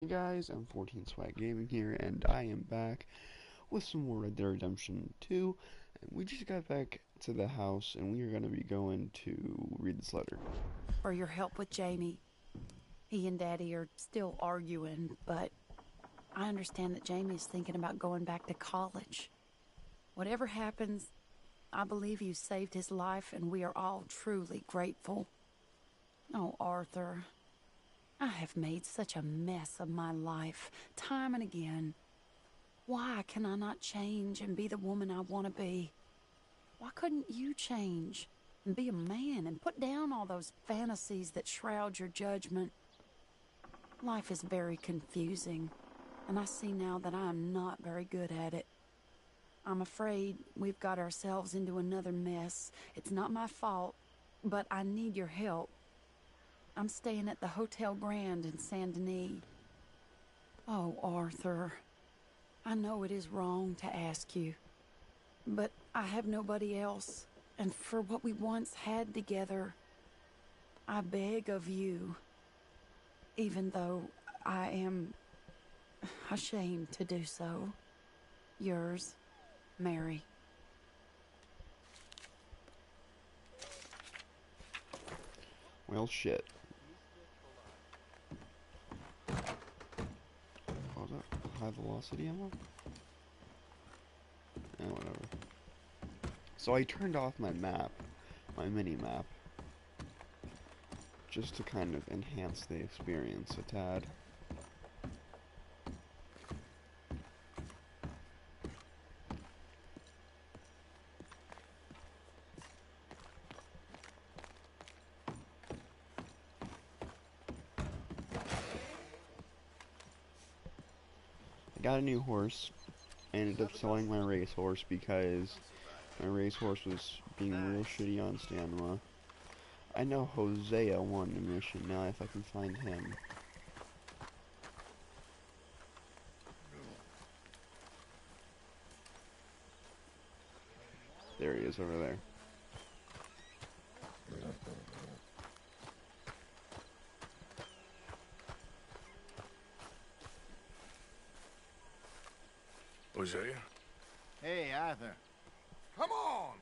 Hey guys, I'm 14 Swag Gaming here, and I am back with some more Red Dead Redemption 2. And we just got back to the house, and we are going to be going to read this letter. For your help with Jamie. He and Daddy are still arguing, but I understand that Jamie is thinking about going back to college. Whatever happens, I believe you saved his life, and we are all truly grateful. Oh, Arthur. I have made such a mess of my life, time and again. Why can I not change and be the woman I want to be? Why couldn't you change and be a man and put down all those fantasies that shroud your judgment? Life is very confusing, and I see now that I am not very good at it. I'm afraid we've got ourselves into another mess. It's not my fault, but I need your help. I'm staying at the Hotel Grand in Saint Denis. Oh, Arthur. I know it is wrong to ask you, but I have nobody else, and for what we once had together, I beg of you, even though I am ashamed to do so. Yours, Mary. Well, shit. Oh, is that high velocity ammo? Whatever. So I turned off my map, my mini-map, just to kind of enhance the experience a tad. I got a new horse. I ended up selling my racehorse because my racehorse was being real shitty on stamina. I know Hosea won the mission now if I can find him. There he is over there. Hosea? Hey, Arthur. Come on!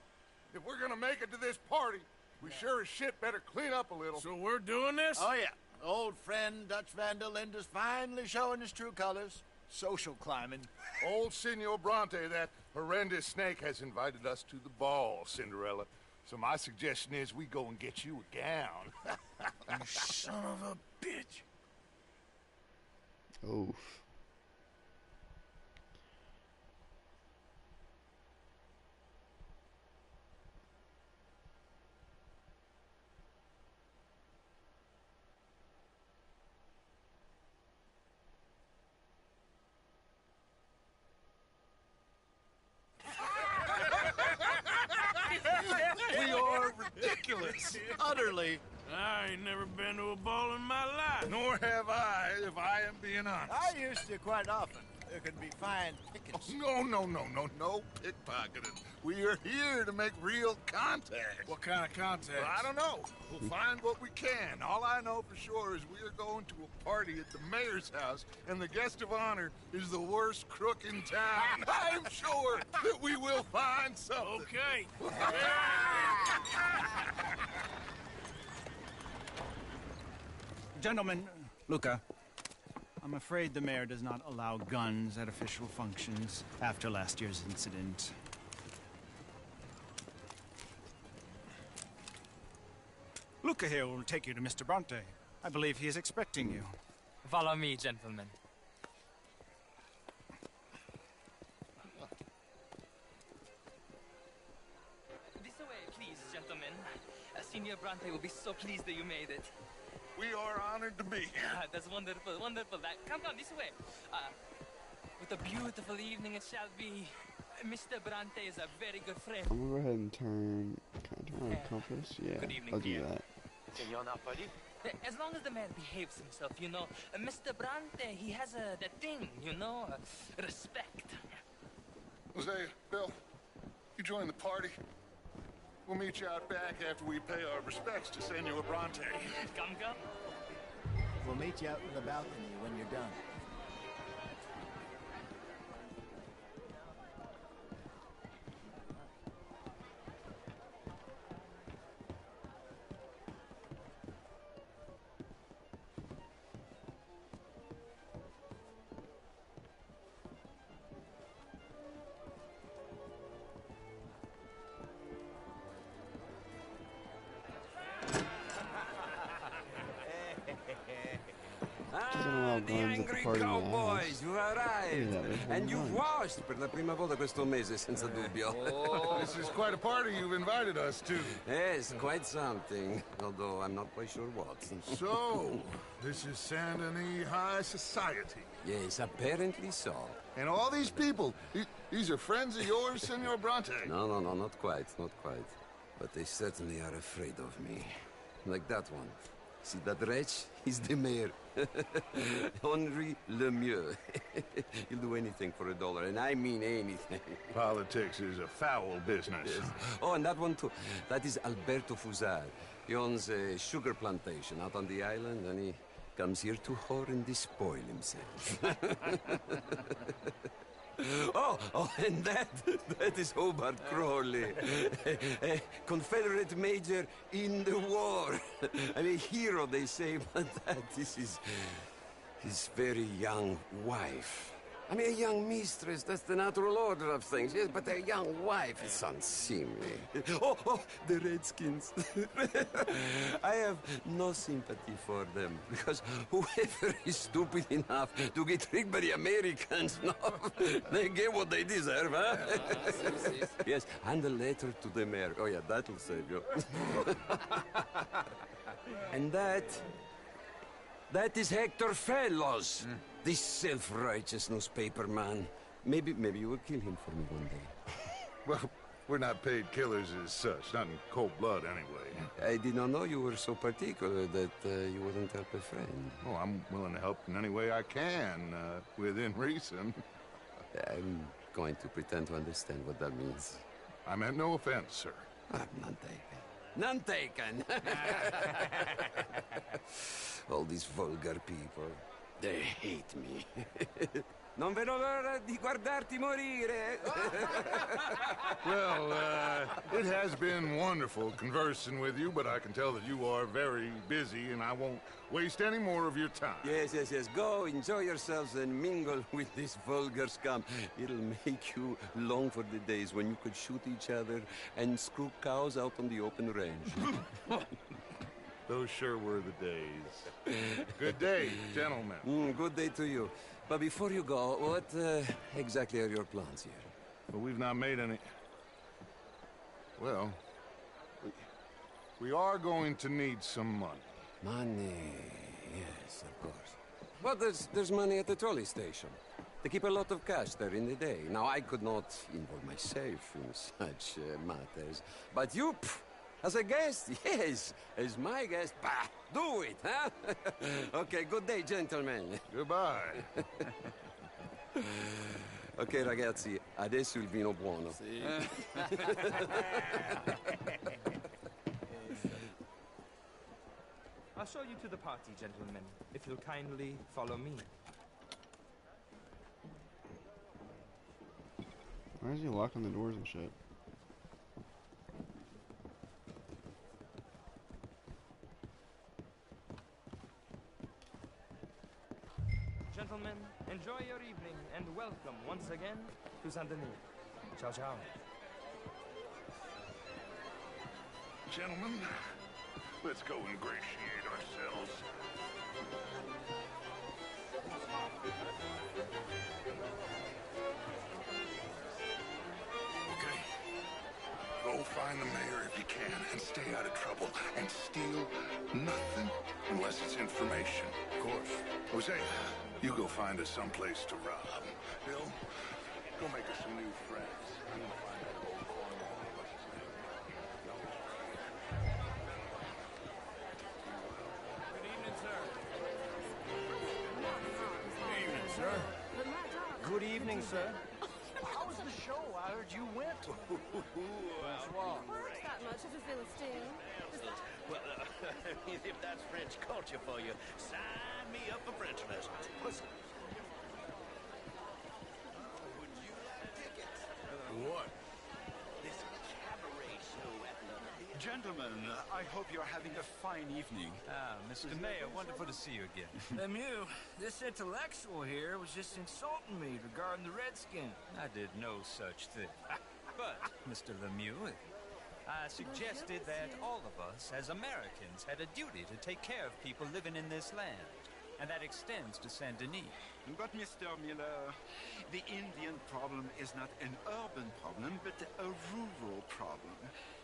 If we're gonna make it to this party, we sure as shit better clean up a little. So we're doing this? Oh, yeah. Old friend Dutch Van der Linde's finally showing his true colors. Social climbing. Old Senor Bronte, that horrendous snake, has invited us to the ball, Cinderella. So my suggestion is we go and get you a gown. You son of a bitch. Oof. We are ridiculous. Utterly. I ain't never been to a ball in my life. Nor have I, if I am being honest. I used to quite often. There can be fine pickings. No pickpocketing. We are here to make real contact. What kind of contact? Well, I don't know. We'll find what we can. All I know for sure is we are going to a party at the mayor's house, and the guest of honor is the worst crook in town. I'm sure that we will find something. Okay. Gentlemen, Luca, I'm afraid the mayor does not allow guns at official functions after last year's incident. Luca here will take you to Mr. Bronte. I believe he is expecting you. Follow me, gentlemen. This way, please, gentlemen. Senior Bronte will be so pleased that you made it. We are honored to be here. That's wonderful, wonderful. Come this way. What a beautiful evening it shall be. Mr. Bronte is a very good friend. I'm gonna go ahead and turn. Can I turn on compass? Yeah, Good evening, I'll do dear. that. Senor Napoli? As long as the man behaves himself, you know. Mr. Bronte, he has that thing, you know, respect. Hosea, Bill, you join the party. We'll meet you out back after we pay our respects to Senor Bronte. Come. We'll meet you out in the balcony when you're done. Doesn't allow The guns at the angry party now. cowboys, you arrived! Yeah, there's And one you've gun. washed per la prima volta questo mese, senza dubbio. This is quite a party you've invited us to. Yes, quite something. Although I'm not quite sure what. So, this is Saint Denis High Society. Yes, apparently so. And all these people, these are friends of yours, Senor Bronte? No, not quite, not quite. But they certainly are afraid of me. Like that one. See that wretch? He's the mayor. Henri Lemieux. He'll do anything for $1, and I mean anything. Politics is a foul business. Yes. Oh, and that one too. That is Alberto Fusar. He owns a sugar plantation out on the island, and he comes here to whore and despoil himself. Oh, and that is Hobart Crawley, a Confederate major in the war. I mean, hero, they say, but that is his very young wife. I mean, a young mistress, that's the natural order of things, yes, but a young wife is unseemly. Oh, the Redskins. I have no sympathy for them, because whoever is stupid enough to get tricked by the Americans, no, they get what they deserve, huh? Yes, and a letter to the mayor. Oh, yeah, that'll save you. And that is Hector Fellows. This self-righteous newspaper man. Maybe you will kill him for me one day. Well, we're not paid killers as such, not in cold blood anyway. I did not know you were so particular that you wouldn't help a friend. Oh, I'm willing to help in any way I can, within reason. I'm going to pretend to understand what that means. I meant no offense, sir. None taken. None taken! All these vulgar people. They hate me. Non vedo l'ora di guardarti morire. Well, it has been wonderful conversing with you, but I can tell that you are very busy, and I won't waste any more of your time. Yes. Go, enjoy yourselves, and mingle with this vulgar scum. It'll make you long for the days when you could shoot each other and screw cows out on the open range. Those sure were the days. Good day, gentlemen. Good day to you. But before you go, what exactly are your plans here? Well, we've not made any... Well, we are going to need some money. Money, yes, of course. Well, there's money at the trolley station. They keep a lot of cash there in the day. Now, I could not involve myself in such matters. But you, as a guest, yes, as my guest, bah, do it, huh? Okay, good day, gentlemen. Goodbye. Ok, ragazzi, adesso il vino buono. I'll show you to the party, gentlemen, if you'll kindly follow me. Why is he locking the doors and shit? Gentlemen, enjoy your evening and welcome once again to Saint Denis. Ciao, ciao. Gentlemen, let's go ingratiate ourselves. Okay. Go find the mayor if you can and stay out of trouble and steal nothing unless it's information. Of course. Jose, you go find us someplace to rob. Bill, go make us some new friends. I'm gonna find that old Cornwall. What's his name? Good evening, sir. Good evening, sir. Good evening, sir. How was the show? I heard you went. Bonsoir. Weren't that much of a Philistine. Well, if that's French culture for you, sign me up for French lessons. Listen. Would you like tickets? What? This cabaret show at the... Gentlemen, I hope you're having a fine evening. Ah, Mr. Mayor, wonderful to see you again. Lemieux, this intellectual here was just insulting me regarding the Redskin. I did no such thing. But, Mr. Lemieux, I suggested that all of us, as Americans, had a duty to take care of people living in this land. And that extends to Saint Denis. But, Mr. Miller, the Indian problem is not an urban problem, but a rural problem.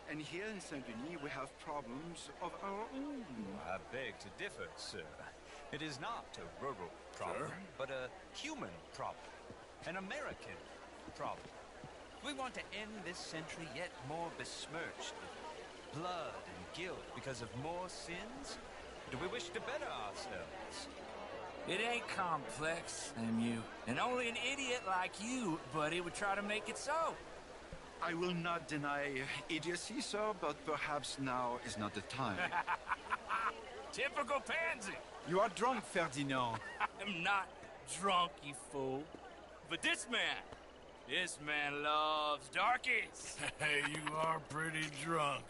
And here in Saint Denis, we have problems of our own. I beg to differ, sir. It is not a rural problem, but a human problem. An American problem. We want to end this century yet more besmirched with blood and guilt because of more sins? Do we wish to better ourselves? It ain't complex, Lemieux. And only an idiot like you, buddy, would try to make it so. I will not deny idiocy, sir, but perhaps now is not the time. Typical pansy. You are drunk, Ferdinand. I'm not drunk, you fool. But this man loves darkies. Hey, you are pretty drunk.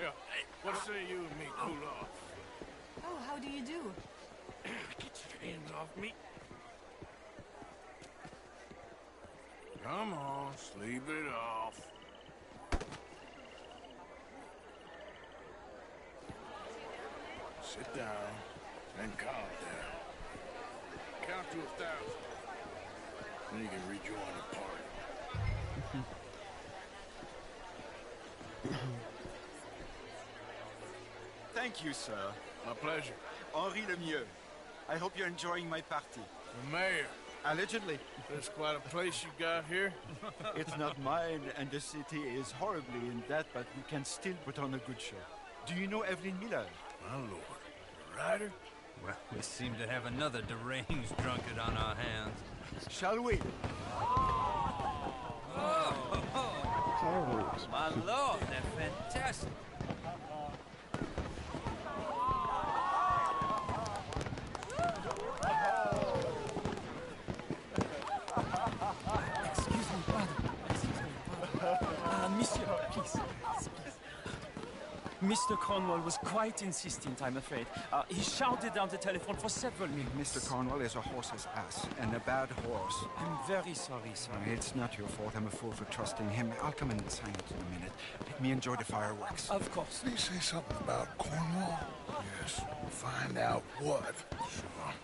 Yeah, what say you and me cool off? Oh, how do you do? Get your hands off me. Come on, sleep it off. Sit down and calm down. Count to 1,000. Then you can rejoin the party. Thank you, sir. My pleasure. Henri Lemieux. I hope you're enjoying my party. The mayor. Allegedly. That's quite a place you got here. It's not mine, and the city is horribly in debt, but we can still put on a good show. Do you know Evelyn Miller? My lord. The writer? Well, we seem to have another deranged drunkard on our hands. Shall we? Fireworks. My lord, they're fantastic. Monsieur, please. Mr. Cornwall was quite insistent, I'm afraid. He shouted down the telephone for several minutes. Mr. Cornwall is a horse's ass, and a bad horse. I'm very sorry, sir. It's not your fault. I'm a fool for trusting him. I'll come in and sign it in a minute. Let me enjoy the fireworks. Of course. Did he say something about Cornwall? Yes. Find out what. Sure.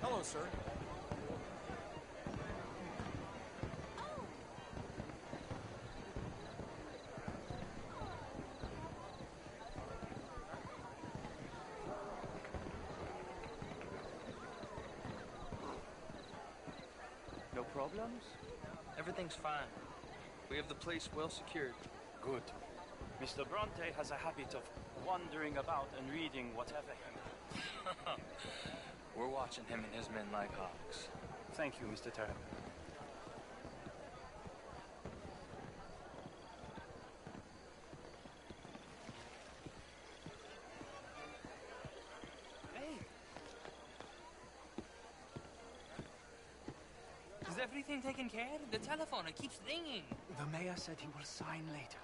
Hello, sir. No problems? Everything's fine. We have the place well secured. Good. Mr. Bronte has a habit of wandering about and reading whatever he... We're watching him and his men like hawks. Thank you, Mr. Terran. Hey! Is everything taken care of? The telephone, it keeps ringing. The mayor said he will sign later.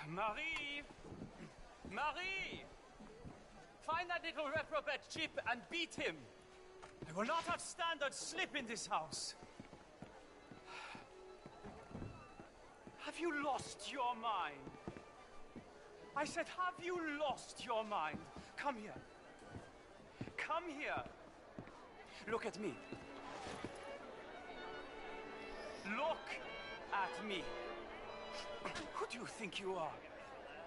Marie! Marie! Find that little reprobate Chip and beat him. I will not have standard slip in this house. Have you lost your mind? I said, have you lost your mind? Come here. Come here. Look at me. Look at me. Who do you think you are?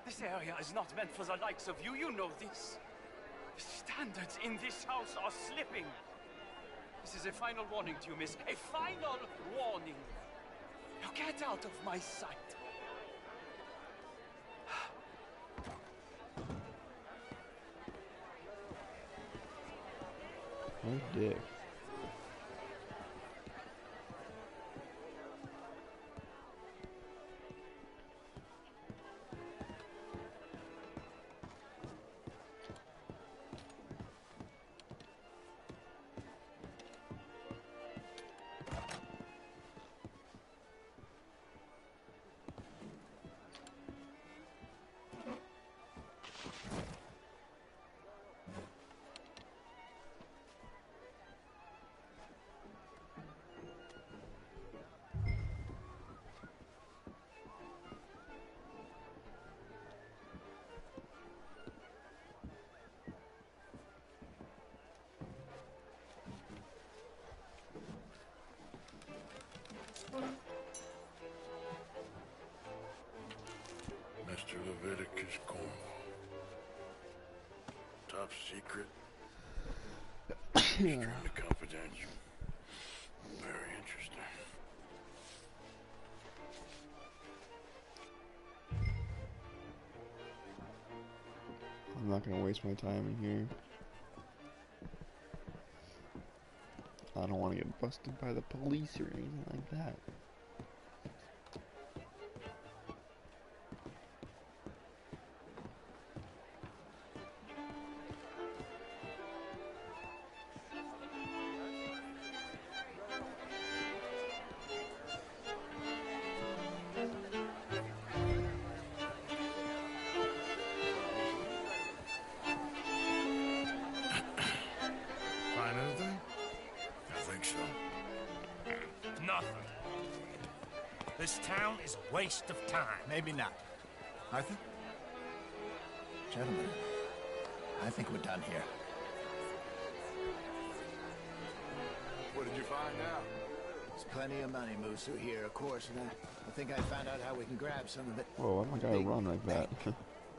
This area is not meant for the likes of you. You know this. The standards in this house are slipping. This is a final warning to you, miss. A final warning. Now get out of my sight. Oh, dick. Mr. Leviticus Cornwall. Top secret. Extremely confidential. Very interesting. I'm not gonna waste my time in here. I don't want to get busted by the police or anything like that. Find anything? I think so. Nothing. This town is a waste of time. Maybe not. Arthur? Gentlemen, I think we're done here. What did you find out? There's plenty of money moves through here, of course, and I think I found out how we can grab some of it. Whoa, why my guy run like that?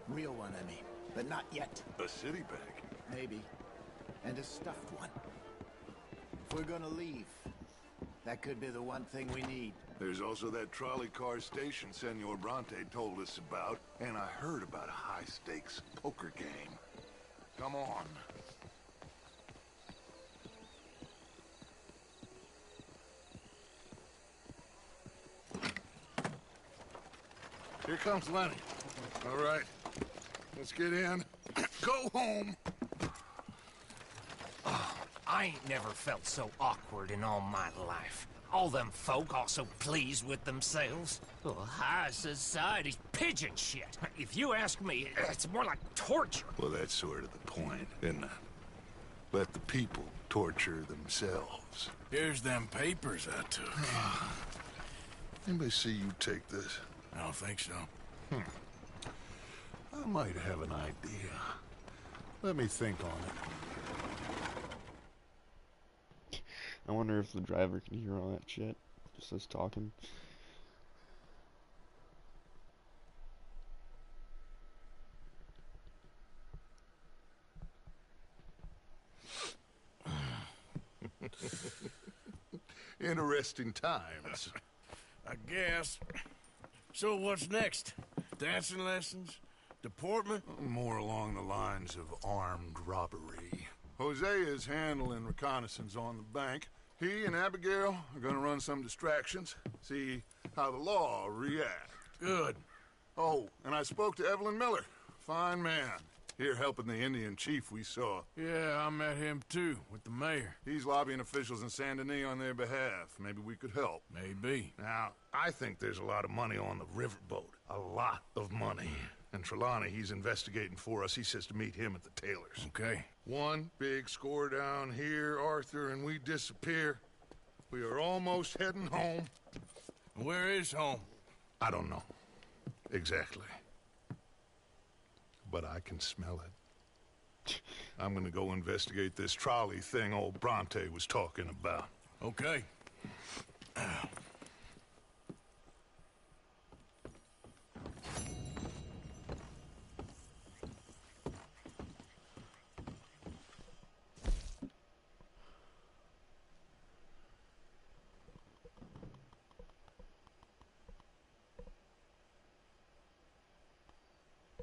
Real one, I mean. But not yet. A city bank? Maybe. And a stuffed one. If we're gonna leave, that could be the one thing we need. There's also that trolley car station Senor Bronte told us about, and I heard about a high-stakes poker game. Come on. Here comes Lenny. All right, let's get in. Go home. I ain't never felt so awkward in all my life. All them folk all so pleased with themselves. Oh, high society's pigeon shit. If you ask me, it's more like torture. Well, that's sort of the point, isn't it? Let the people torture themselves. Here's them papers I took. Anybody see you take this? I don't think so. I might have an idea. Let me think on it. I wonder if the driver can hear all that shit. Just us talking. Interesting times. I guess. So what's next? Dancing lessons? Deportment? More along the lines of armed robbery. Hosea is handling reconnaissance on the bank. He and Abigail are gonna run some distractions, see how the law reacts. Good. Oh, and I spoke to Evelyn Miller. Fine man. Here helping the Indian chief we saw. Yeah, I met him too, with the mayor. He's lobbying officials in Saint Denis on their behalf. Maybe we could help. Maybe. Now, I think there's a lot of money on the riverboat. A lot of money. And Trelawney, he's investigating for us. He says to meet him at the Taylor's. Okay. One big score down here, Arthur, and we disappear. We are almost heading home. Where is home? I don't know. Exactly. But I can smell it. I'm gonna go investigate this trolley thing old Bronte was talking about. Okay.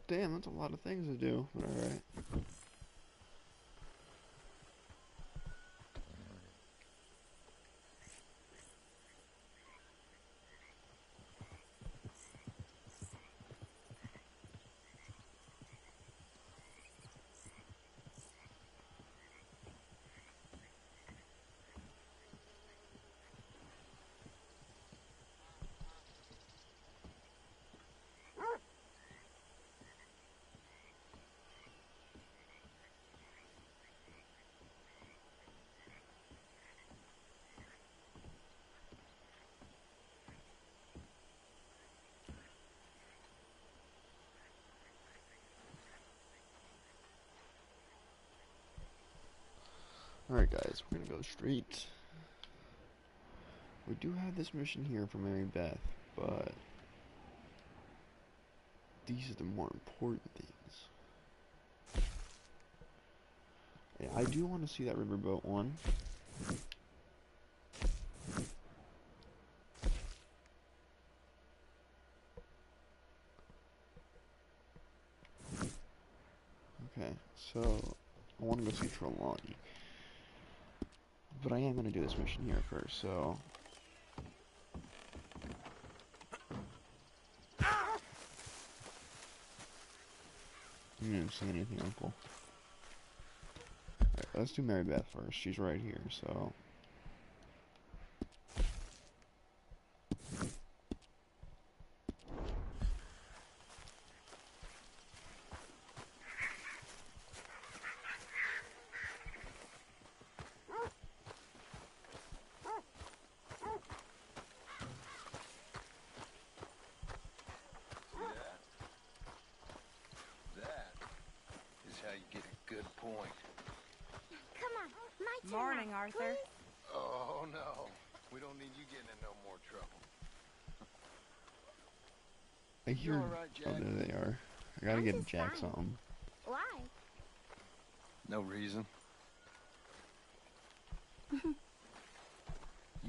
Damn, that's a lot of things to do, but alright. Alright guys, we're gonna go straight. We do have this mission here for Mary Beth, but these are the more important things. Yeah, I do want to see that riverboat one. Okay, so I want to go see Trelawney. But I am going to do this mission here first, so... You didn't say anything, Uncle. Alright, let's do Mary Beth first. She's right here, so... Morning, Arthur. Oh, no. We don't need you getting in no more trouble. I hear... You all right, Jack? Oh, there they are. I gotta get Jack something. Why? No reason. You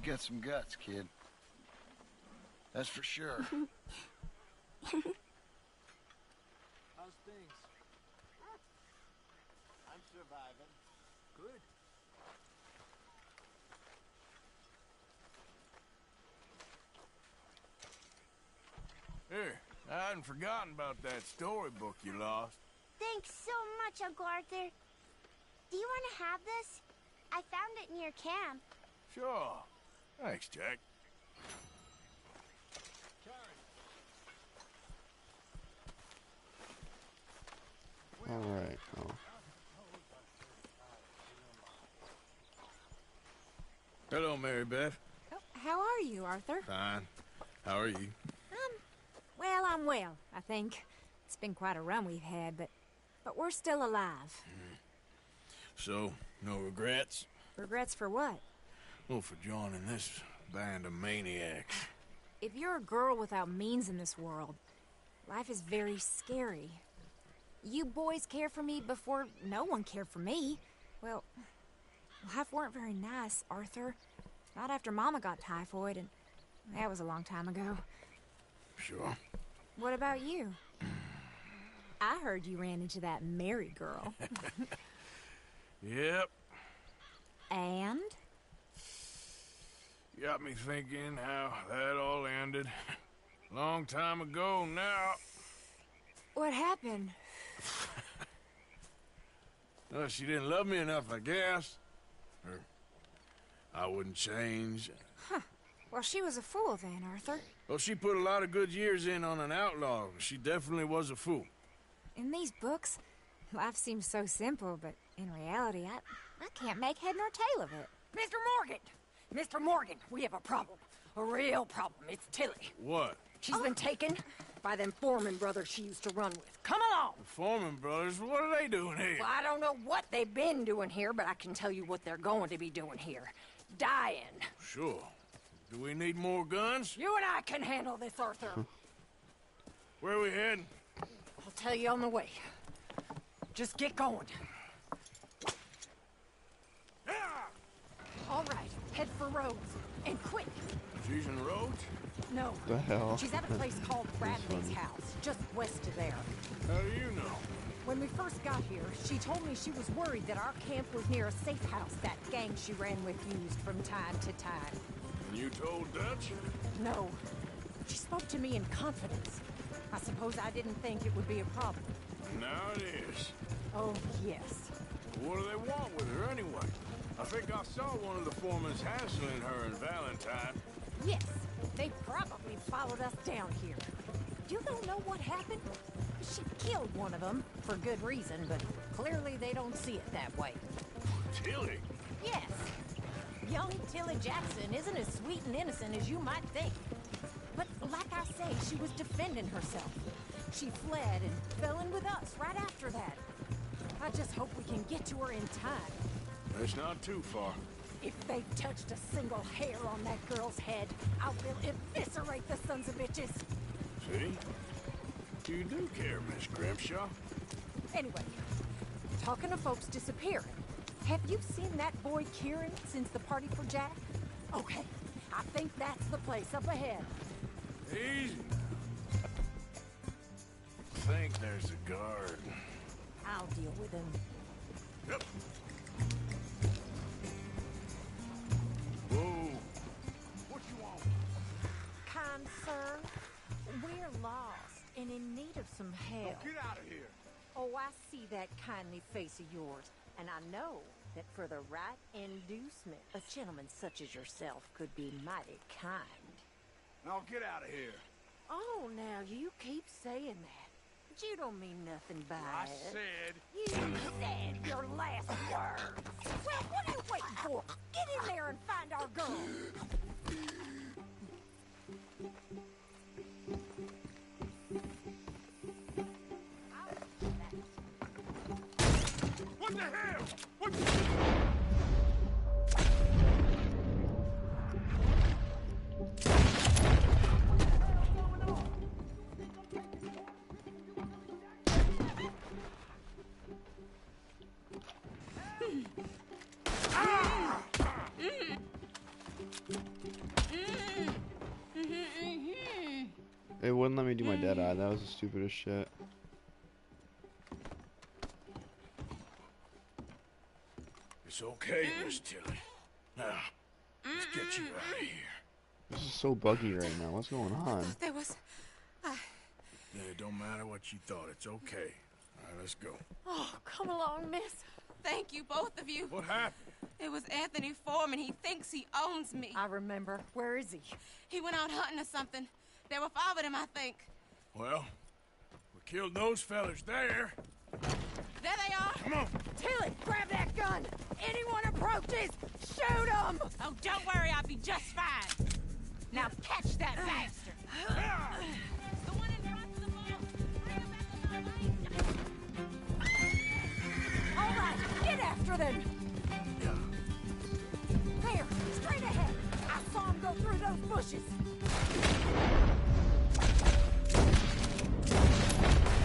got some guts, kid. That's for sure. How's things? I'm surviving. Good. Here, I hadn't forgotten about that storybook you lost. Thanks so much, Uncle Arthur. Do you want to have this? I found it near camp. Sure. Thanks, Jack. Alright, oh. Hello, Mary Beth. Oh, how are you, Arthur? Fine. How are you? Well, I'm well, I think. It's been quite a run we've had, but we're still alive. So, no regrets? Regrets for what? Well, for joining this band of maniacs. If you're a girl without means in this world, life is very scary. You boys cared for me before no one cared for me. Well, life weren't very nice, Arthur. Not after Mama got typhoid, and that was a long time ago. Sure. What about you? I heard you ran into that Mary girl. Yep. And? Got me thinking how that all ended. Long time ago now. What happened? Well, she didn't love me enough, I guess. Or I wouldn't change. Huh. Well, she was a fool then, Arthur. Well, she put a lot of good years in on an outlaw. She definitely was a fool. In these books, life seems so simple, but in reality, I can't make head nor tail of it. Mr. Morgan! Mr. Morgan, we have a problem. A real problem. It's Tilly. What? She's been taken by them Foreman brothers she used to run with. Come along! The Foreman brothers? What are they doing here? Well, I don't know what they've been doing here, but I can tell you what they're going to be doing here. Dying. Sure. Do we need more guns? You and I can handle this, Arthur. Where are we heading? I'll tell you on the way. Just get going. All right, head for Rhodes. And quick. She's in Rhodes? No. The hell? She's at a place called Bradley's house, just west of there. How do you know? When we first got here, she told me she was worried that our camp was near a safe house that gang she ran with used from time to time. And you told Dutch? No. She spoke to me in confidence. I suppose I didn't think it would be a problem. Now it is. Oh, yes. What do they want with her anyway? I think I saw one of the foremans hassling her and Valentine. Yes, they probably followed us down here. You don't know what happened? She killed one of them, for good reason, but clearly they don't see it that way. Tilly? Yes. Young Tilly Jackson isn't as sweet and innocent as you might think. But like I say, she was defending herself. She fled and fell in with us right after that. I just hope we can get to her in time. It's not too far. If they've touched a single hair on that girl's head, I will eviscerate the sons of bitches. See? You do care, Miss Grimshaw. Anyway, talking of folks disappearing, have you seen that boy Kieran since the party for Jack? Okay, I think that's the place up ahead. Easy. I think there's a guard. I'll deal with him. Yep. Whoa. What you want? Kind sir, we're lost and in need of some help. Oh, get out of here. Oh, I see that kindly face of yours, and I know that for the right inducement, a gentleman such as yourself could be mighty kind. Now get out of here. Oh, now you keep saying that. But you don't mean nothing by I it. said... You said your last word. Well, what are you waiting for? Get in there and find our girl. What the hell? What It wouldn't let me do my dead eye. That was the stupidest shit. It's okay, Miss Tilly. Now, let's get you out of here. This is so buggy right now. What's going on? There was... Yeah, it don't matter what you thought. It's okay. All right, let's go. Oh, come along, miss. Thank you, both of you. What happened? It was Anthony Foreman. He thinks he owns me. I remember. Where is he? He went out hunting or something. There were 5 of them, I think. Well, we killed those fellas there. There they are. Come on. Tilly, grab that gun. Anyone approaches, shoot them. Oh, don't worry. I'll be just fine. Now catch that bastard. The one in front of the ball. Bring him back to my All right, get after them. There, straight ahead. I saw him go through those bushes.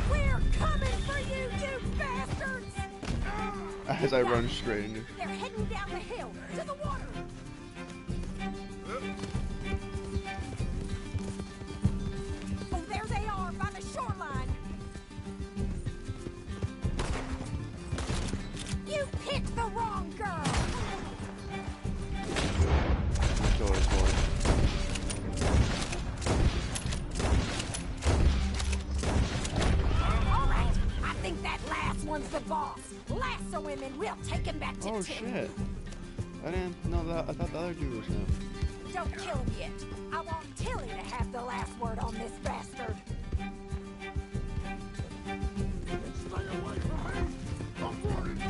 We're coming for you, you bastards! As I run straight into... They're heading down the hill, to the water. Oh, there they are, by the shoreline. You picked the wrong girl. Kill his horse. All right, I think that last one one's the boss. Lasso him and we'll take him back to Oh Tilly. shit! I didn't know that. I thought the other dude was him. Don't kill him yet. I want Tilly to have the last word on this bastard. Stay away from me! I'm warning.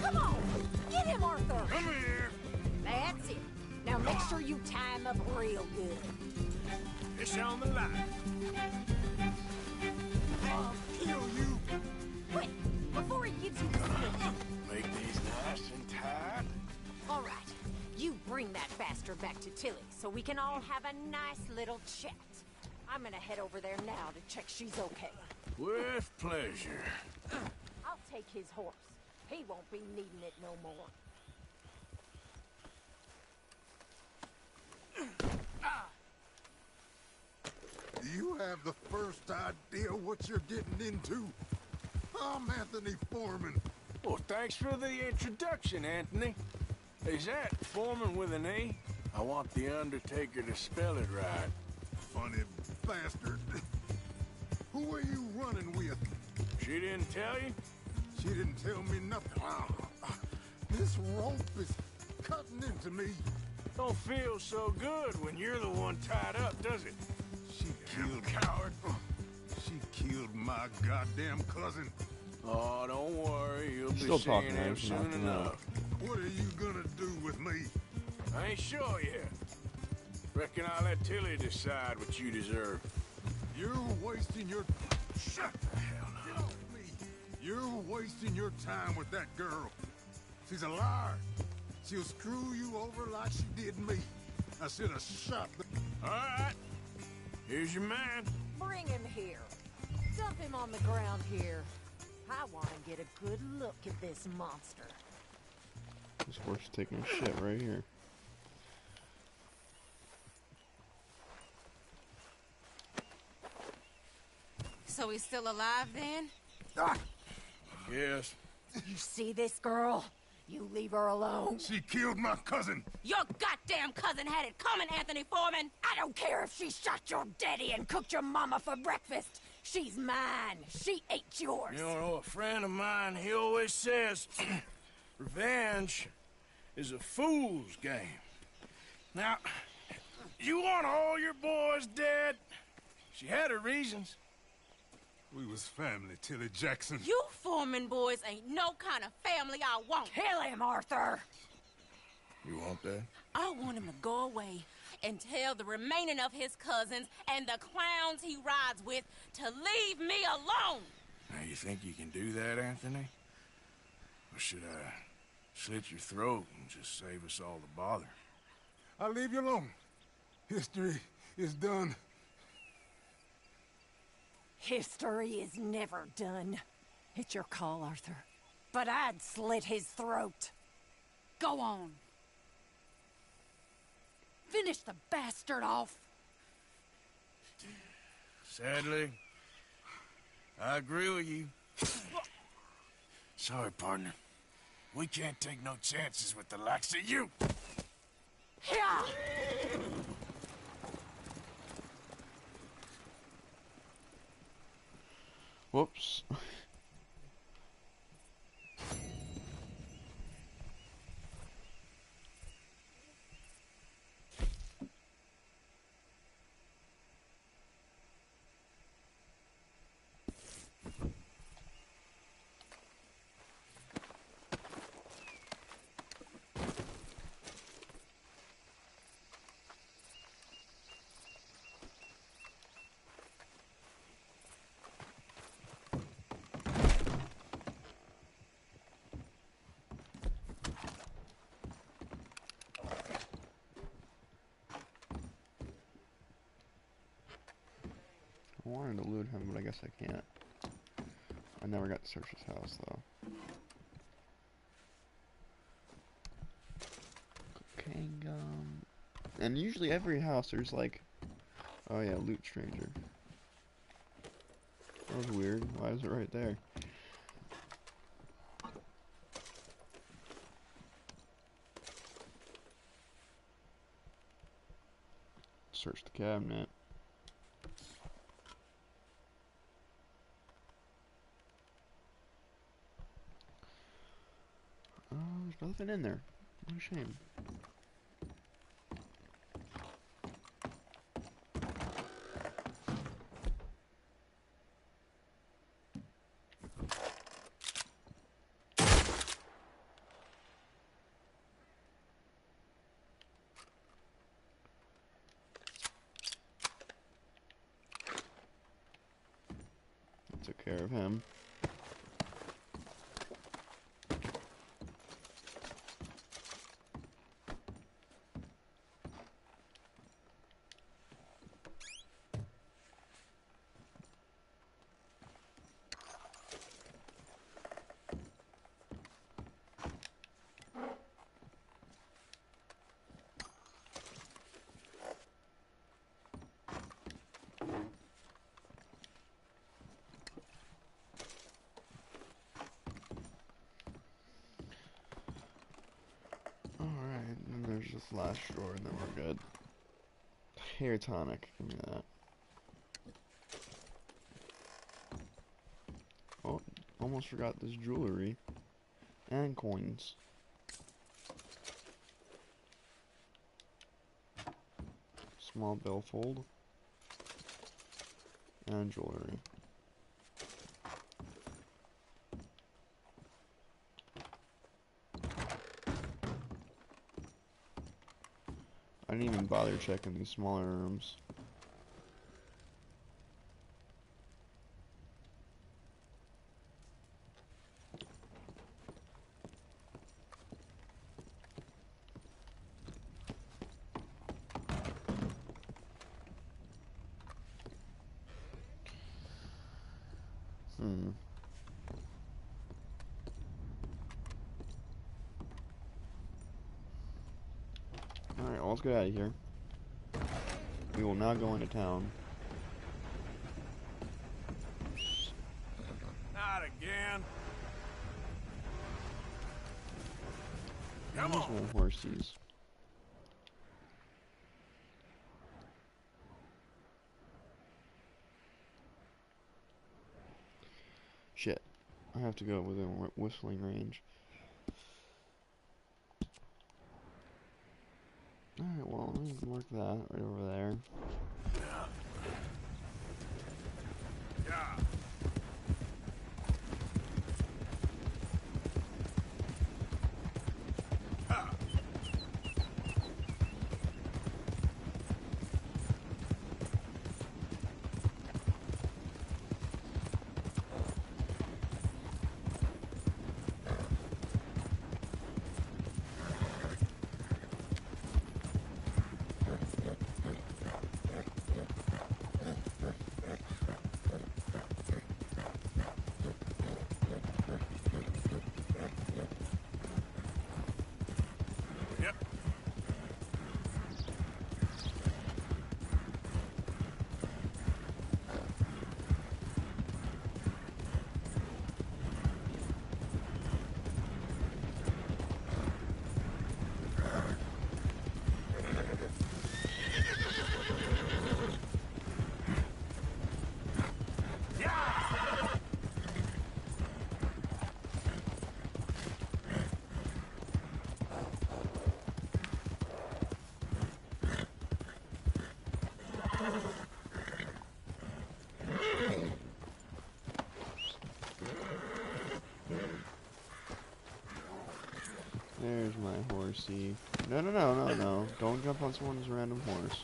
Come on, get him, Arthur. Come here. That's it. Now make sure you tie him up real good. It's on the line. I'll kill you. Wait, before he gives you the slip. Make these nice and tight. All right, you bring that bastard back to Tilly so we can all have a nice little chat. I'm gonna head over there now to check she's okay. With pleasure. I'll take his horse. He won't be needing it no more. Do you have the first idea what you're getting into? I'm Anthony Foreman. Well, thanks for the introduction, Anthony. Is that Foreman with an E? I want the Undertaker to spell it right. Funny bastard. Who are you running with? She didn't tell you? She didn't tell me nothing. This rope is cutting into me. Don't feel so good when you're the one tied up, does it? She killed coward. She killed my goddamn cousin. Oh, don't worry. You'll be Still seeing talking, him I'm soon knocking out. enough. What are you gonna do with me? I ain't sure yet. Reckon I'll let Tilly decide what you deserve. You're wasting your... Shut the hell up. Get off me. You're wasting your time with that girl. She's a liar. She'll screw you over like she did me. I should have shot the... All right. Here's your man. Bring him here. Dump him on the ground here. I want to get a good look at this monster. This horse is taking a shit right here. So he's still alive then? Yes. You see this girl? You leave her alone. She killed my cousin. Your goddamn cousin had it coming, Anthony Foreman! I don't care if she shot your daddy and cooked your mama for breakfast. She's mine. She ate yours. You know, a friend of mine, he always says, revenge is a fool's game. Now, you want all your boys dead? She had her reasons. We was family, Tilly Jackson. You Foreman boys ain't no kind of family I want. Kill him, Arthur. You want that? I want him to go away and tell the remaining of his cousins and the clowns he rides with to leave me alone. Now, you think you can do that, Anthony? Or should I slit your throat and just save us all the bother? I'll leave you alone. History is done. History is never done. It's your call, Arthur. But I'd slit his throat. Go on. Finish the bastard off. Sadly, I agree with you. Sorry, partner. We can't take no chances with the likes of you. Yeah. Whoops. I wanted to loot him, but I guess I can't. I never got to search his house, though. Cocaine gum. And usually every house there's like... Oh yeah, loot stranger. That was weird. Why is it right there? Search the cabinet. nothing in there. What a shame. Took care of him. This last drawer and then we're good. Hair tonic, give me that. Oh, almost forgot this jewelry. And coins. Small billfold. And jewelry. I didn't even bother checking these smaller rooms. Alright, well, let's get out of here. We will now go into town. Not again. Come on. More horses. Shit. I have to go within whistling range. Alright, well, let me mark that right over there. Yeah. There's my horsey. No, no, no, no, no. Don't jump on someone's random horse.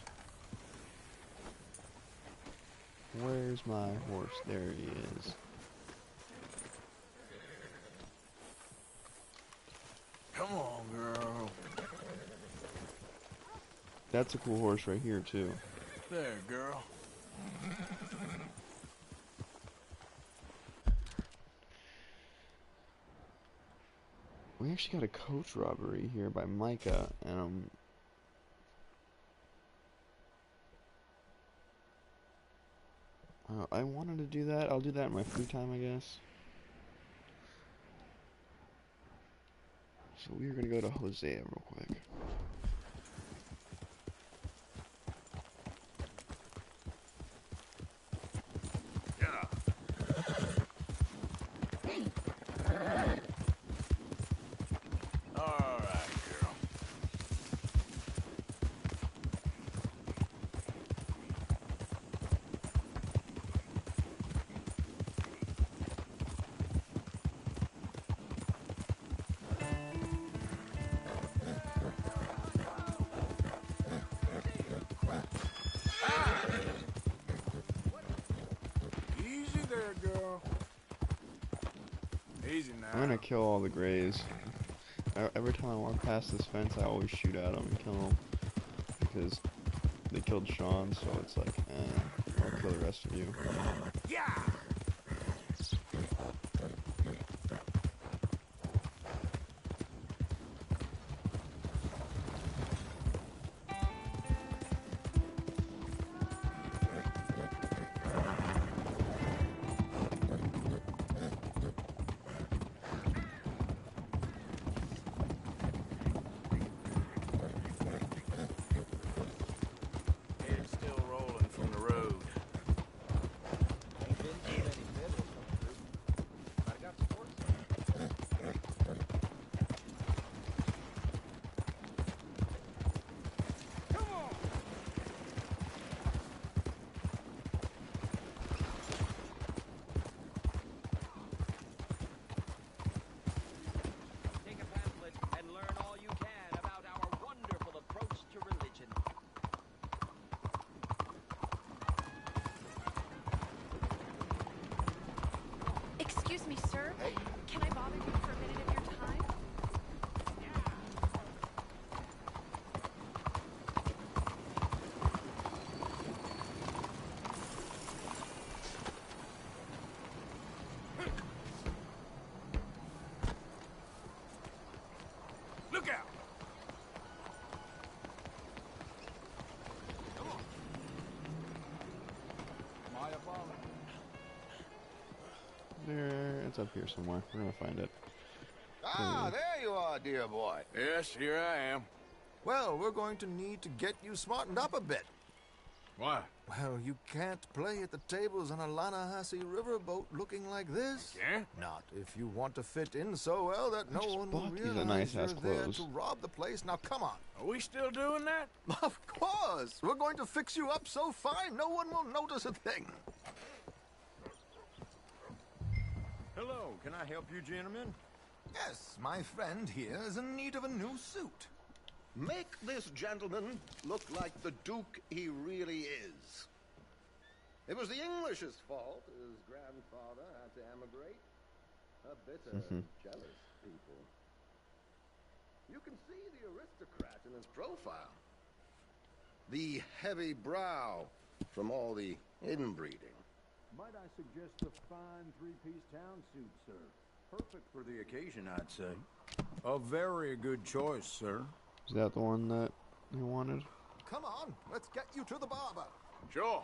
Where's my horse? There he is. Come on, girl. That's a cool horse right here, too. There, girl. We actually got a coach robbery here by Micah, and I wanted to do that. I'll do that in my free time, I guess. So we're gonna go to Hosea real quick. All Easy now. I'm gonna kill all the Greys. Every time I walk past this fence, I always shoot at them and kill them. Because they killed Sean, so it's like, I'll kill the rest of you. Yeah! It's still rolling from the road. Take a pamphlet and learn all you can about our wonderful approach to religion. Excuse me, sir. Can I bother you for a minute of your time? Look out! My apologies. There, it's up here somewhere. We're gonna find it. Ah, there you are, dear boy. Yes, here I am. Well, we're going to need to get you smartened up a bit. Why? Well, you can't play at the tables on a Lannahechee riverboat looking like this. Can't? Not if you want to fit in so well that no one will bought these at realize nice-ass you're there clothes. to rob the place. Now, come on. Are we still doing that? Of course. We're going to fix you up so fine no one will notice a thing. Hello, can I help you, gentlemen? Yes, my friend here is in need of a new suit. Make this gentleman look like the Duke he really is. It was the English's fault his grandfather had to emigrate. A bitter, jealous people. You can see the aristocrat in his profile. The heavy brow from all the inbreeding. Might I suggest the fine three-piece town suit, sir? Perfect for the occasion, I'd say. A very good choice, sir. Is that the one that you wanted? Come on, let's get you to the barber. Sure.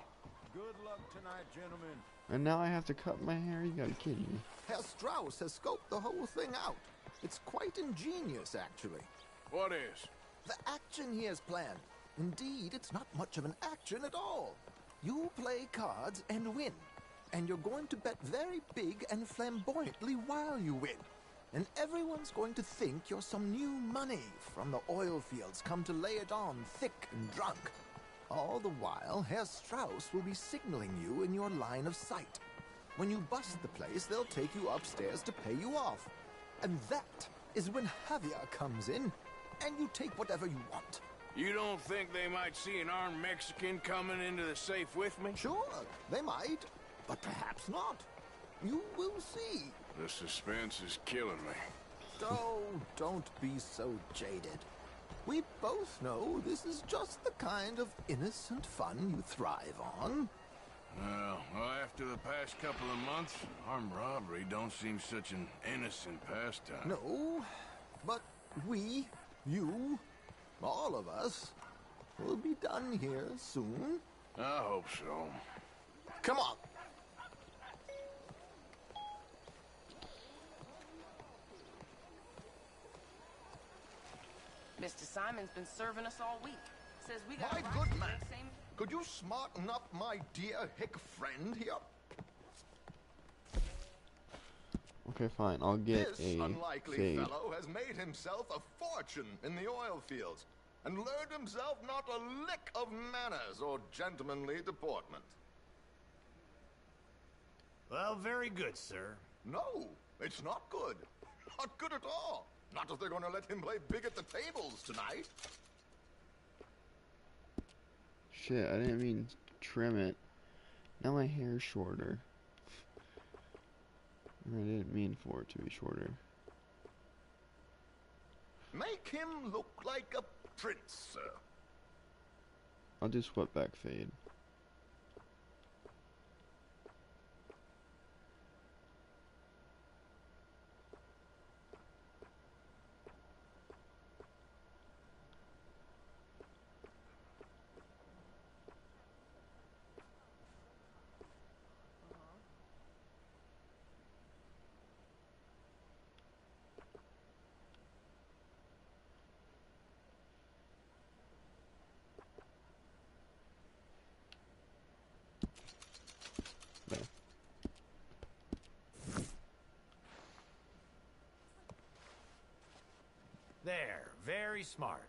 Good luck tonight, gentlemen. And now I have to cut my hair? You gotta be kidding me. Herr Strauss has scoped the whole thing out. It's quite ingenious, actually. What is? The action he has planned. Indeed, it's not much of an action at all. You play cards and win. And you're going to bet very big and flamboyantly while you win. And everyone's going to think you're some new money from the oil fields come to lay it on thick and drunk. All the while, Herr Strauss will be signaling you in your line of sight. When you bust the place, they'll take you upstairs to pay you off. And that is when Javier comes in, and you take whatever you want. You don't think they might see an armed Mexican coming into the safe with me? Sure, they might, but perhaps not. You will see. The suspense is killing me. Oh, don't be so jaded. We both know this is just the kind of innocent fun you thrive on. Well, after the past couple of months, armed robbery don't seem such an innocent pastime. No, but we, you, all of us, will be done here soon. I hope so. Come on. Mr. Simon's been serving us all week. Says we got My rights good to man, the same. could you smarten up my dear hick friend here? Okay, fine. I'll get This a unlikely fade. fellow has made himself a fortune in the oil fields and learned himself not a lick of manners or gentlemanly deportment. Well, very good, sir. No, it's not good. Not good at all. Not if they're going to let him play big at the tables tonight. Shit, I didn't mean trim it. Now my hair's shorter. I didn't mean for it to be shorter. Make him look like a prince, sir. I'll do swept back fade. There, very smart.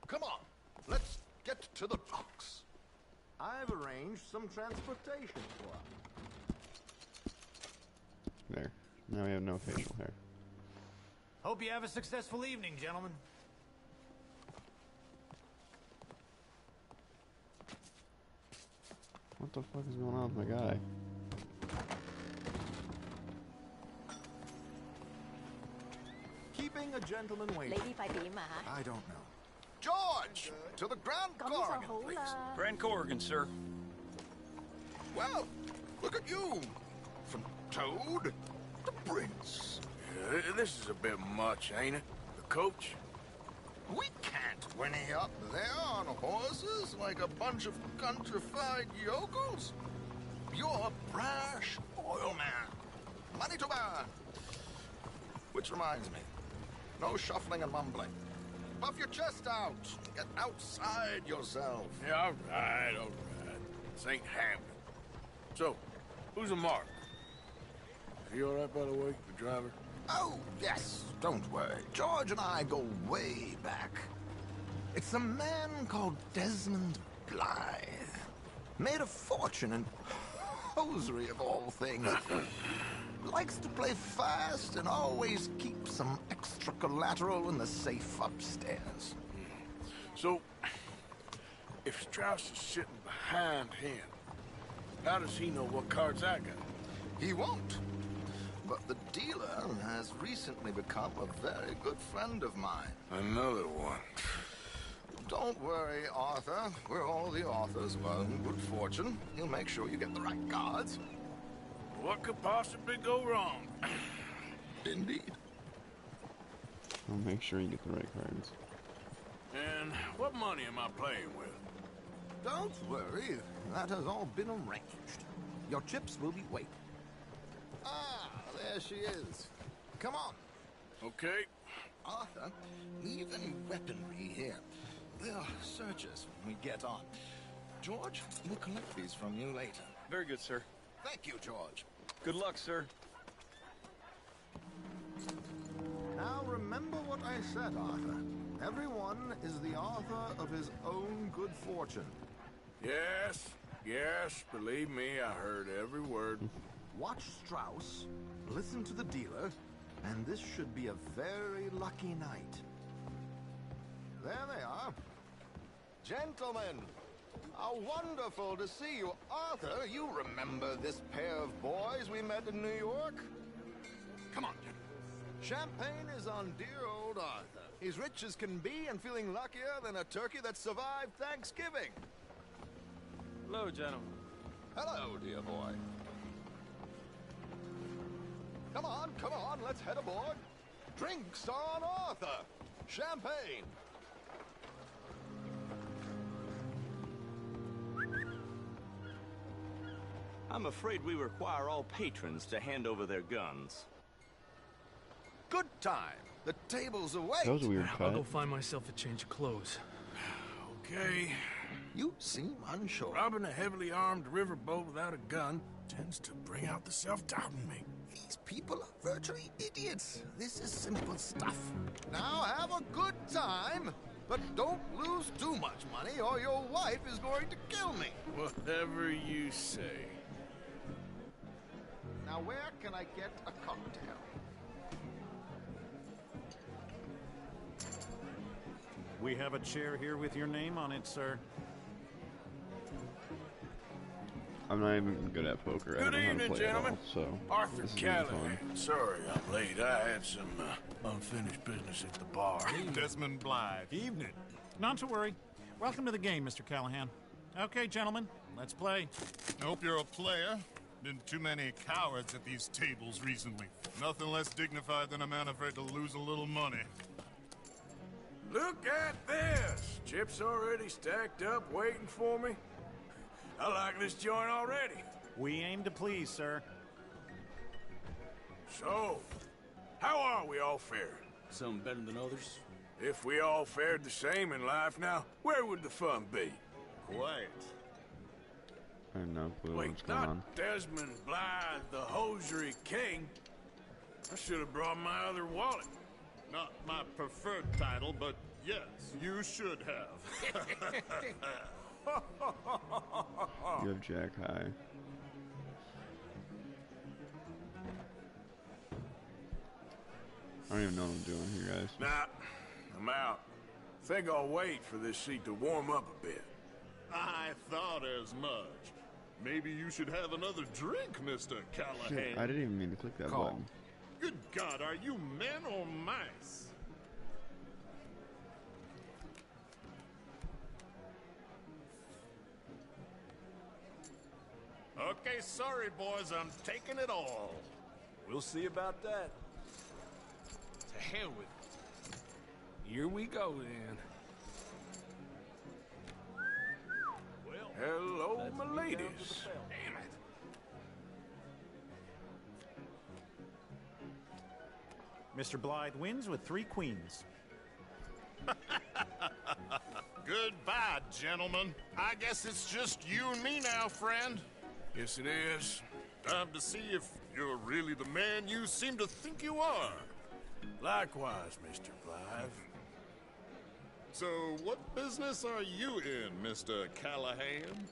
Come on, let's get to the docks. I've arranged some transportation for us. There. Now we have no facial hair. Hope you have a successful evening, gentlemen. What the fuck is going on with my guy? Keeping a gentleman waiting. Lady Fatima. I don't know. George, to the Grand Corrigan, please. Grand Corrigan, sir. Well, look at you. From Toad to Prince. This is a bit much, ain't it? The coach? We can't whinny up there on horses like a bunch of countrified yokels. You're a brash oil man. Money to burn. Which reminds me, no shuffling and mumbling. Puff your chest out. Get outside yourself. Yeah, all right. This ain't happening. So, who's the mark? Is he all right, by the way, the driver? Oh, yes. Don't worry. George and I go way back. It's a man called Desmond Blythe. Made a fortune in hosiery of all things. Likes to play fast and always keep some extra collateral in the safe upstairs. So, if Strauss is sitting behind him, how does he know what cards I got? He won't. But the dealer has recently become a very good friend of mine. Another one. Don't worry, Arthur. We're all the authors of our good fortune. He'll make sure you get the right cards. What could possibly go wrong? Indeed. I'll make sure you get the right cards. And what money am I playing with? Don't worry. That has all been arranged. Your chips will be waiting. Ah, there she is. Come on. Okay. Arthur, leave any weaponry here. They'll search us when we get on. George, we'll collect these from you later. Very good, sir. Thank you, George. Good luck, sir. Now remember what I said, Arthur. Everyone is the author of his own good fortune. Yes, believe me, I heard every word. Watch Strauss, listen to the dealer, and this should be a very lucky night. There they are. Gentlemen, how wonderful to see you. Arthur, you remember this pair of boys we met in New York? Come on, gentlemen. Champagne is on dear old Arthur. He's rich as can be and feeling luckier than a turkey that survived Thanksgiving. Hello, gentlemen. Hello, dear boy. Come on, let's head aboard. Drinks on Arthur. Champagne. I'm afraid we require all patrons to hand over their guns. Good time. The tables await. That was a weird I'll cut. go find myself a change of clothes. Okay. You seem unsure. Robbing a heavily armed riverboat without a gun tends to bring out the self-doubt in me. These people are virtually idiots. This is simple stuff. Now have a good time, but don't lose too much money or your wife is going to kill me. Whatever you say. Now where can I get a cocktail? We have a chair here with your name on it, sir. I'm not even good at poker. I don't know how to play at all, so Arthur this is gonna be fun. Callahan. Sorry I'm late. I had some unfinished business at the bar. Desmond Blythe. Evening. Not to worry. Welcome to the game, Mr. Callahan. Okay, gentlemen, let's play. Hope you're a player. Been too many cowards at these tables recently. Nothing less dignified than a man afraid to lose a little money. Look at this! Chips already stacked up, waiting for me. I like this joint already. We aim to please, sir. So, how are we all faring? Some better than others. If we all fared the same in life now, where would the fun be? Quiet. I have no clue Wait, what's going not on. Desmond Blythe, the hosiery king. I should have brought my other wallet. Not my preferred title, but yes, you should have. You have Jack High. I don't even know what I'm doing here, guys. Nah, I'm out. Think I'll wait for this seat to warm up a bit. I thought as much. Maybe you should have another drink, Mr. Callahan. Shit, I didn't even mean to click that button. Good God, are you men or mice? Okay, sorry, boys, I'm taking it all. We'll see about that. To hell with it. Here we go, then. Hello, my ladies. Damn it. Mr. Blythe wins with 3 queens. Goodbye, gentlemen. I guess it's just you and me now, friend. Yes, it is. Time to see if you're really the man you seem to think you are. Likewise, Mr. Blythe. So, what business are you in, Mr. Callahan?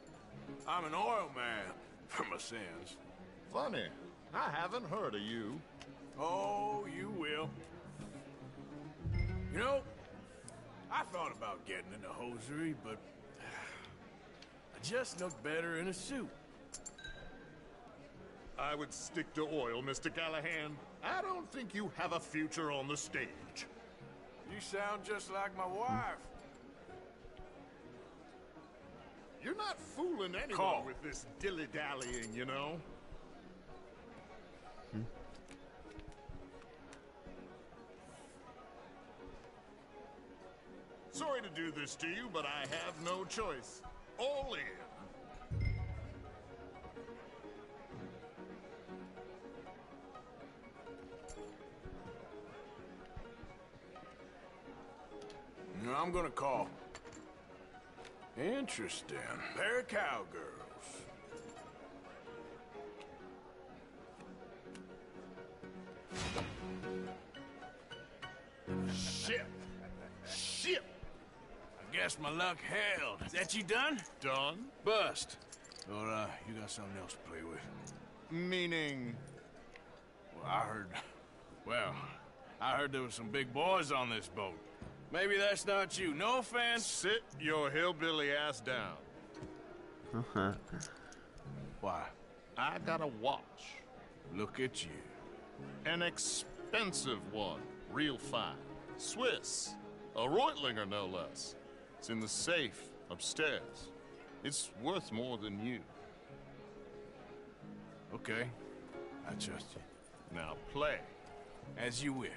I'm an oil man, for my sins. Funny. I haven't heard of you. Oh, you will. You know, I thought about getting into hosiery, but I just look better in a suit. I would stick to oil, Mr. Callahan. I don't think you have a future on the stage. You sound just like my wife. You're not fooling anyone Call. with this dilly-dallying, you know? Sorry to do this to you, but I have no choice. All in. No, I'm gonna call. Interesting. Pair of cowgirls. Shit. Shit. I guess my luck held. Is that you done? Done? Bust. Or, you got something else to play with? Meaning? Well, I heard there was some big boys on this boat. Maybe that's not you. No offense. Sit your hillbilly ass down. Why? I got a watch. Look at you. An expensive one. Real fine. Swiss. A Reutlinger, no less. It's in the safe upstairs. It's worth more than you. Okay. I trust you. Now play. As you wish.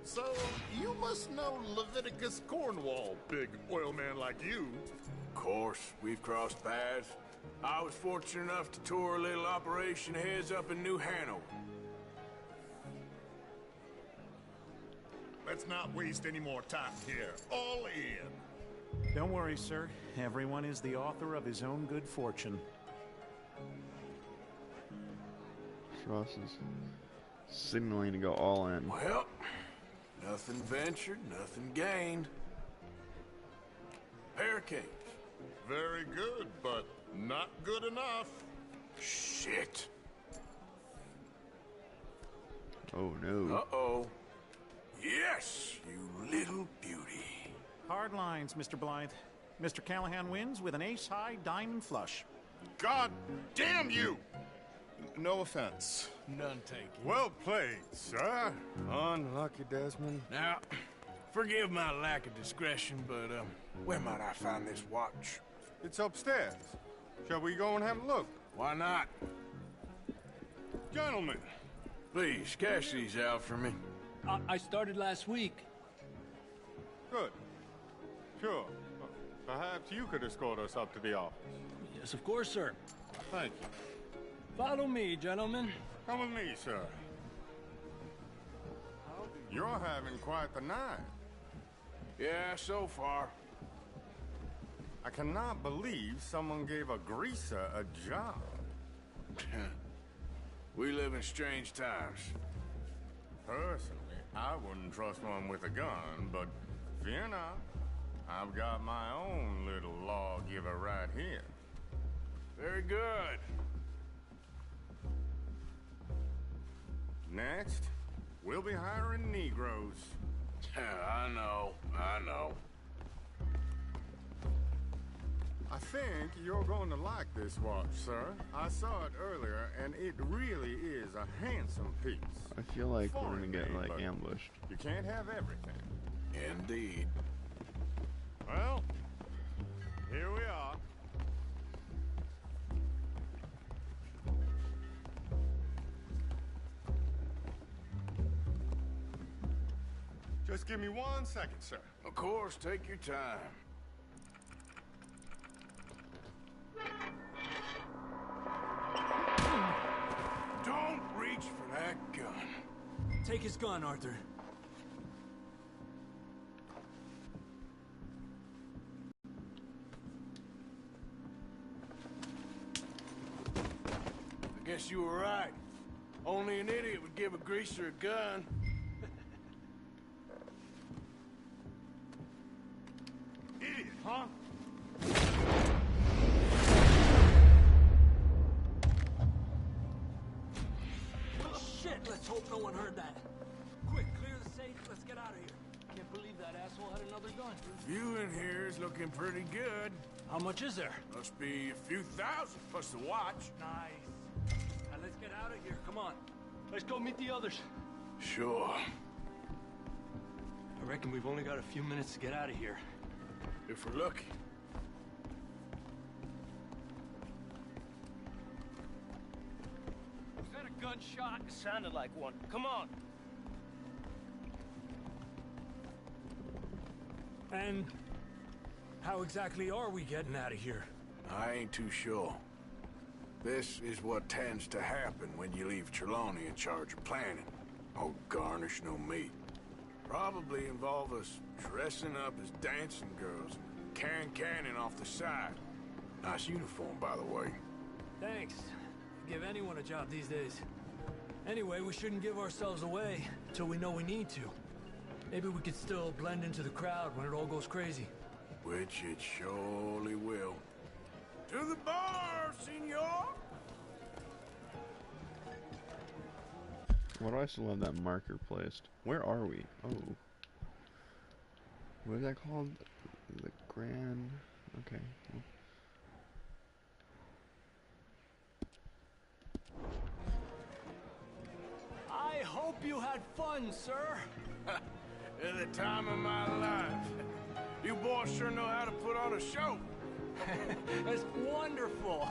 So, you must know Leviticus Cornwall, big oil man like you. Of course, we've crossed paths. I was fortunate enough to tour a little operation heads up in New Hanover. Let's not waste any more time here. All in. Don't worry, sir. Everyone is the author of his own good fortune. Ross is signaling to go all in. Well, nothing ventured, nothing gained. Pair of cakes. Very good, but not good enough. Shit. Oh, no. Uh-oh. Yes, you little beauty. Hard lines, Mr. Blythe. Mr. Callahan wins with an ace-high diamond flush. God damn you! No offense. None taken. Well played, sir. Unlucky, Desmond. Now, forgive my lack of discretion, but, where might I find this watch? It's upstairs. Shall we go and have a look? Why not? Gentlemen. Please, cash these out for me. I started last week. Good. Sure. Perhaps you could escort us up to the office. Yes, of course, sir. Thank you. Follow me, gentlemen. Come with me, sir. You're having quite the night. Yeah, so far. I cannot believe someone gave a greaser a job. We live in strange times. Personally, I wouldn't trust one with a gun, but fear not. I've got my own little lawgiver right here. Very good. Next, we'll be hiring Negroes. I know. I think you're going to like this watch, sir. I saw it earlier, and it really is a handsome piece. I feel like we're Foreign gonna get, made, like, but ambushed. You can't have everything. Indeed. Well, here we are. Just give me 1 second, sir. Of course, take your time. Don't reach for that gun. Take his gun, Arthur. I guess you were right. Only an idiot would give a greaser a gun. Idiot, huh? Shit, let's hope no one heard that. Quick, clear the safe, let's get out of here. Can't believe that asshole had another gun. You in here is looking pretty good. How much is there? Must be a few thousand plus the watch. Nice. Now let's get out of here, come on. Let's go meet the others. Sure. I reckon we've only got a few minutes to get out of here. If we're lucky. Was that a gunshot? It sounded like one. Come on. And how exactly are we getting out of here? I ain't too sure. This is what tends to happen when you leave Trelawney in charge of planning. Oh, garnish no meat. Probably involve us dressing up as dancing girls, cannon off the side. Nice uniform, by the way. Thanks. Give anyone a job these days. Anyway, we shouldn't give ourselves away till we know we need to. Maybe we could still blend into the crowd when it all goes crazy. Which it surely will. To the bar, senor! Why do I still have that marker placed? Where are we? Oh. What is that called? The Grand... Okay. I hope you had fun, sir. At the time of my life. You boys sure know how to put on a show. That's wonderful.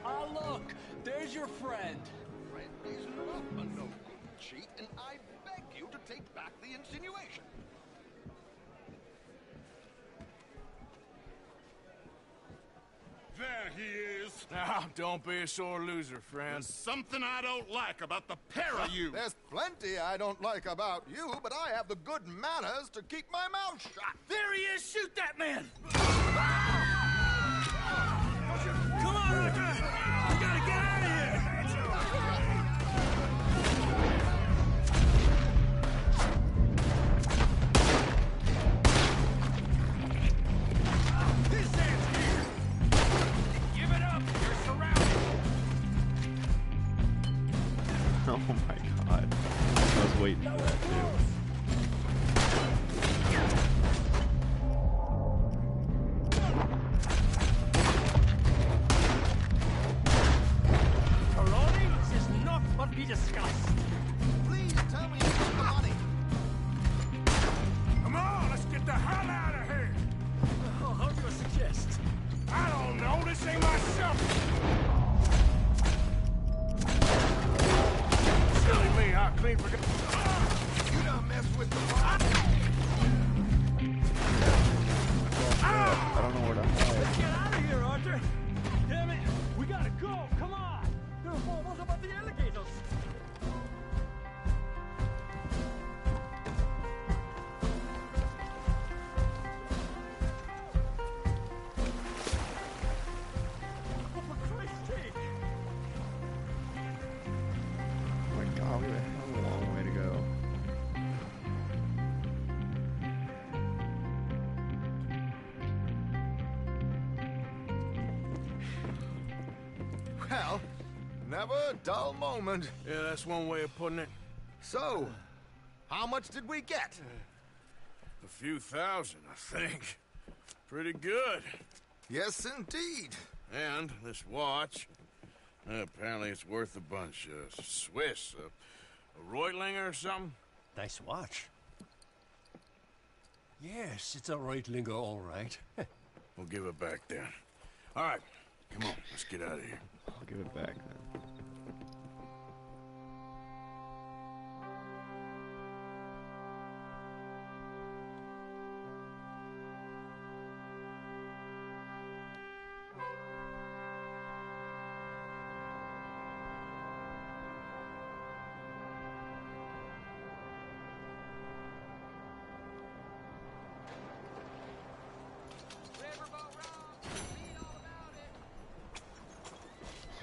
Ah, look, there's your friend. Friend is not a no good cheat, and I beg you to take back the insinuation. There he is. Now, don't be a sore loser, friend. There's something I don't like about the pair of you. There's plenty I don't like about you, but I have the good manners to keep my mouth shut. There he is! Shoot that man! Come on, Arthur! We gotta get out of here! This ends here! Give it up! You're surrounded! Oh my god. I was waiting for that too. Well, never a dull moment. Yeah, that's one way of putting it. So, how much did we get? A few thousand, I think. Pretty good. Yes, indeed. And this watch, apparently it's worth a bunch. Swiss, a Reutlinger or something? Nice watch. Yes, it's a Reutlinger, all right. We'll give it back then. All right, come on, let's get out of here. I'll give it back then.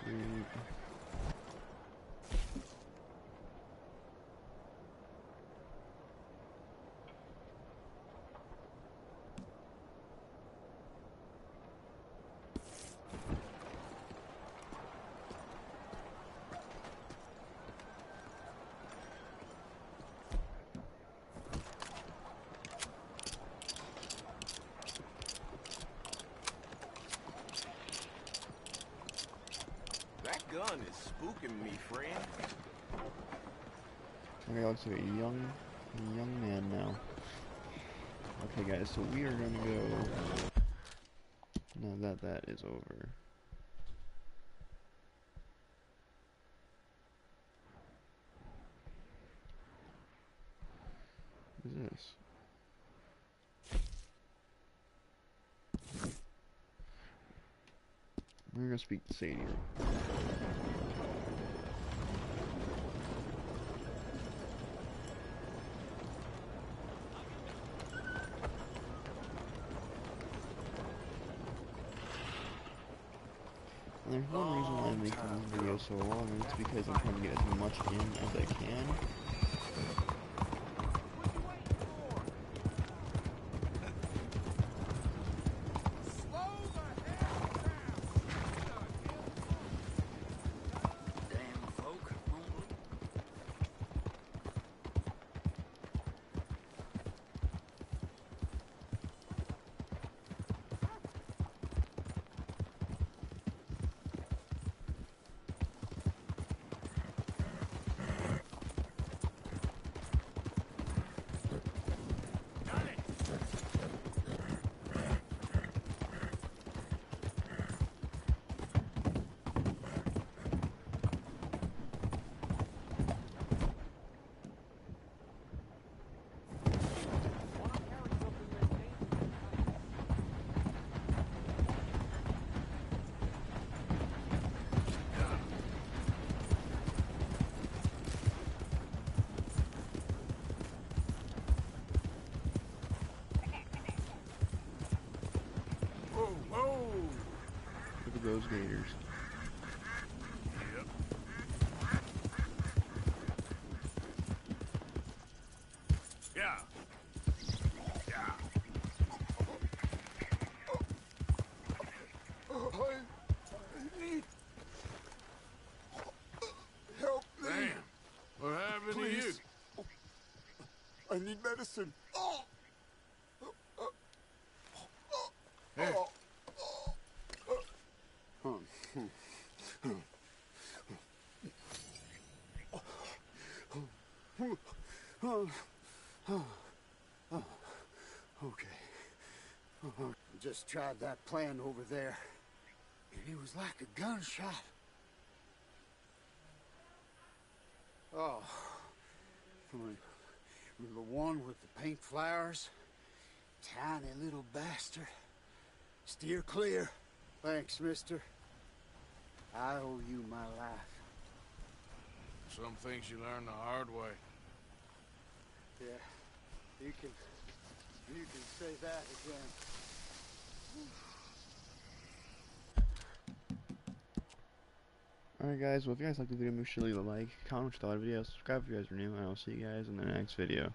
Sweet. That gun is spooking me, friend. Okay, looks like a young man now. Okay, guys, so we are gonna go. Now that is over. What is this? We're gonna speak to Sadie. And there's one reason why I'm making this video so long, and it's because I'm trying to get as much in as I can. Look at those gators. Yep. Yeah. Yeah. I need help me. Damn. What happened to you? Please. I need medicine. Here. Okay. Just tried that plan over there, and it was like a gunshot. Oh, remember one with the pink flowers? Tiny little bastard. Steer clear. Thanks, mister. I owe you my life. Some things you learn the hard way. Yeah, you can say that again. Alright guys, well if you guys liked the video, make sure to leave a like, comment what you thought of the video, subscribe if you guys are new, and I'll see you guys in the next video.